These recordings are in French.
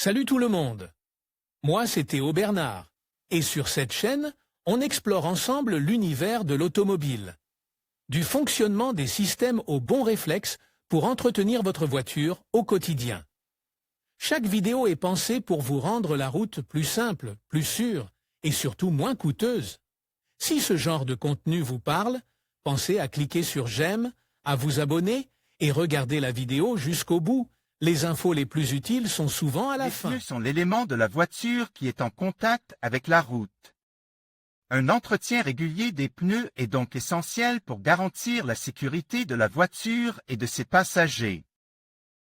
Salut tout le monde. Moi, c'est Théo Bernard. Et sur cette chaîne, on explore ensemble l'univers de l'automobile. Du fonctionnement des systèmes aux bons réflexes pour entretenir votre voiture au quotidien. Chaque vidéo est pensée pour vous rendre la route plus simple, plus sûre et surtout moins coûteuse. Si ce genre de contenu vous parle, pensez à cliquer sur j'aime, à vous abonner et regarder la vidéo jusqu'au bout. Les infos les plus utiles sont souvent à la fin. Les pneus sont l'élément de la voiture qui est en contact avec la route. Un entretien régulier des pneus est donc essentiel pour garantir la sécurité de la voiture et de ses passagers.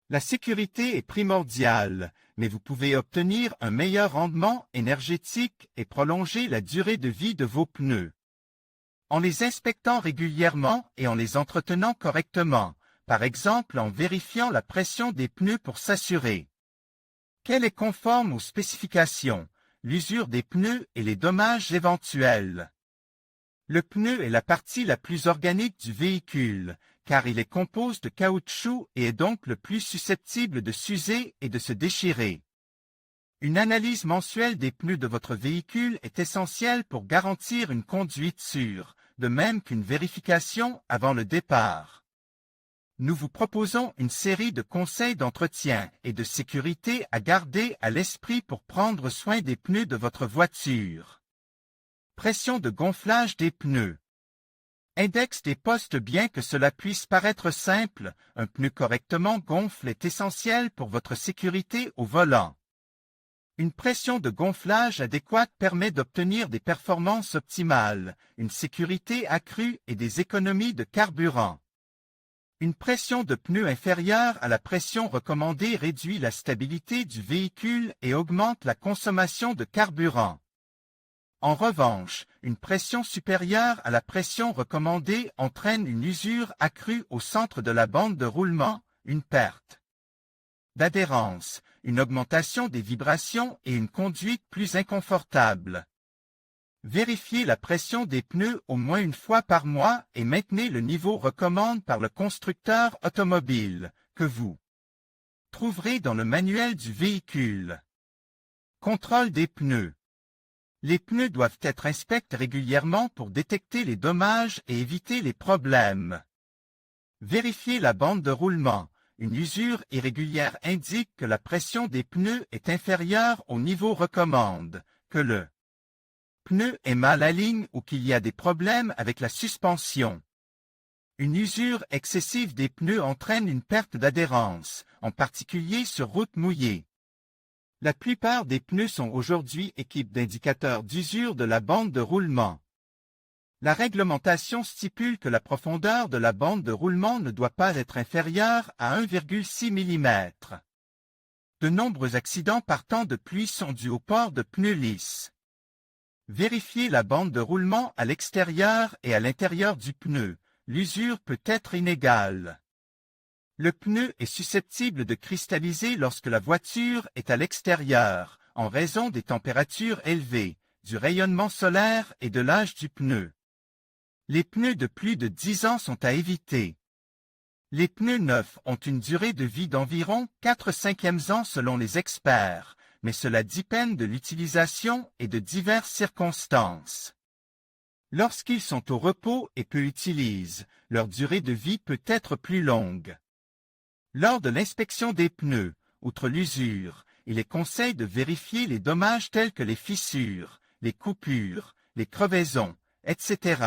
La sécurité est primordiale, mais vous pouvez obtenir un meilleur rendement énergétique et prolonger la durée de vie de vos pneus. En les inspectant régulièrement et en les entretenant correctement, par exemple en vérifiant la pression des pneus pour s'assurer qu'elle est conforme aux spécifications, l'usure des pneus et les dommages éventuels. Le pneu est la partie la plus organique du véhicule, car il est composé de caoutchouc et est donc le plus susceptible de s'user et de se déchirer. Une analyse mensuelle des pneus de votre véhicule est essentielle pour garantir une conduite sûre, de même qu'une vérification avant le départ. Nous vous proposons une série de conseils d'entretien et de sécurité à garder à l'esprit pour prendre soin des pneus de votre voiture. Pression de gonflage des pneus. Index des postes. Bien que cela puisse paraître simple, un pneu correctement gonfle est essentiel pour votre sécurité au volant. Une pression de gonflage adéquate permet d'obtenir des performances optimales, une sécurité accrue et des économies de carburant. Une pression de pneu inférieure à la pression recommandée réduit la stabilité du véhicule et augmente la consommation de carburant. En revanche, une pression supérieure à la pression recommandée entraîne une usure accrue au centre de la bande de roulement, une perte d'adhérence, une augmentation des vibrations et une conduite plus inconfortable. Vérifiez la pression des pneus au moins une fois par mois et maintenez le niveau recommandé par le constructeur automobile, que vous trouverez dans le manuel du véhicule. Contrôle des pneus. Les pneus doivent être inspectés régulièrement pour détecter les dommages et éviter les problèmes. Vérifiez la bande de roulement. Une usure irrégulière indique que la pression des pneus est inférieure au niveau recommandé, que le pneu est mal aligné ou qu'il y a des problèmes avec la suspension. Une usure excessive des pneus entraîne une perte d'adhérence, en particulier sur route mouillée. La plupart des pneus sont aujourd'hui équipés d'indicateurs d'usure de la bande de roulement. La réglementation stipule que la profondeur de la bande de roulement ne doit pas être inférieure à 1,6 mm. De nombreux accidents partant de pluie sont dus au port de pneus lisses. Vérifiez la bande de roulement à l'extérieur et à l'intérieur du pneu. L'usure peut être inégale. Le pneu est susceptible de cristalliser lorsque la voiture est à l'extérieur, en raison des températures élevées, du rayonnement solaire et de l'âge du pneu. Les pneus de plus de 10 ans sont à éviter. Les pneus neufs ont une durée de vie d'environ 4/5 ans selon les experts, mais cela dépend de l'utilisation et de diverses circonstances. Lorsqu'ils sont au repos et peu utilisés, leur durée de vie peut être plus longue. Lors de l'inspection des pneus, outre l'usure, il est conseillé de vérifier les dommages tels que les fissures, les coupures, les crevaisons, etc.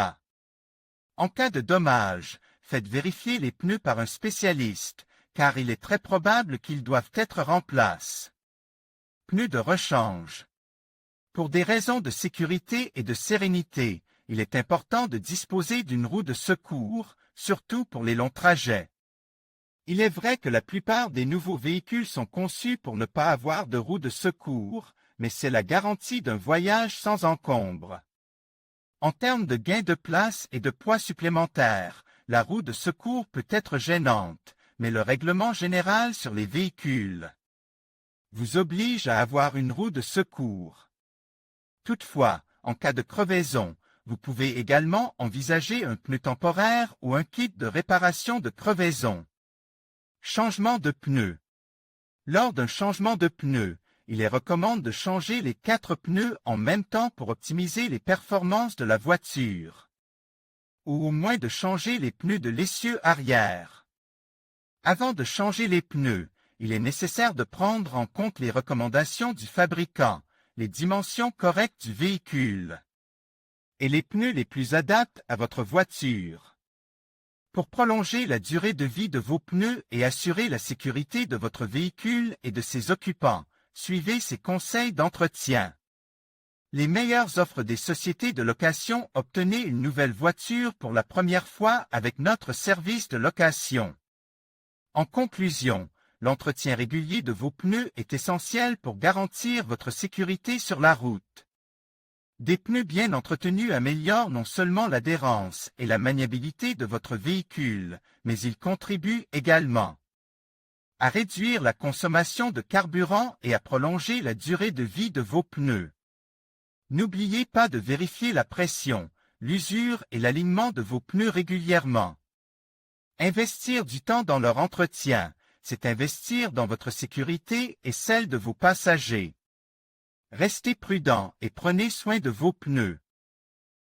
En cas de dommages, faites vérifier les pneus par un spécialiste, car il est très probable qu'ils doivent être remplacés. Pneus de rechange. Pour des raisons de sécurité et de sérénité, il est important de disposer d'une roue de secours, surtout pour les longs trajets. Il est vrai que la plupart des nouveaux véhicules sont conçus pour ne pas avoir de roue de secours, mais c'est la garantie d'un voyage sans encombre. En termes de gain de place et de poids supplémentaires, la roue de secours peut être gênante, mais le règlement général sur les véhicules vous oblige à avoir une roue de secours. Toutefois, en cas de crevaison, vous pouvez également envisager un pneu temporaire ou un kit de réparation de crevaison. Changement de pneus. Lors d'un changement de pneu, il est recommandé de changer les 4 pneus en même temps pour optimiser les performances de la voiture. Ou au moins de changer les pneus de l'essieu arrière. Avant de changer les pneus, il est nécessaire de prendre en compte les recommandations du fabricant, les dimensions correctes du véhicule et les pneus les plus adaptés à votre voiture. Pour prolonger la durée de vie de vos pneus et assurer la sécurité de votre véhicule et de ses occupants, suivez ces conseils d'entretien. Les meilleures offres des sociétés de location. Obtenez une nouvelle voiture pour la première fois avec notre service de location. En conclusion, l'entretien régulier de vos pneus est essentiel pour garantir votre sécurité sur la route. Des pneus bien entretenus améliorent non seulement l'adhérence et la maniabilité de votre véhicule, mais ils contribuent également à réduire la consommation de carburant et à prolonger la durée de vie de vos pneus. N'oubliez pas de vérifier la pression, l'usure et l'alignement de vos pneus régulièrement. Investir du temps dans leur entretien, c'est investir dans votre sécurité et celle de vos passagers. Restez prudent et prenez soin de vos pneus.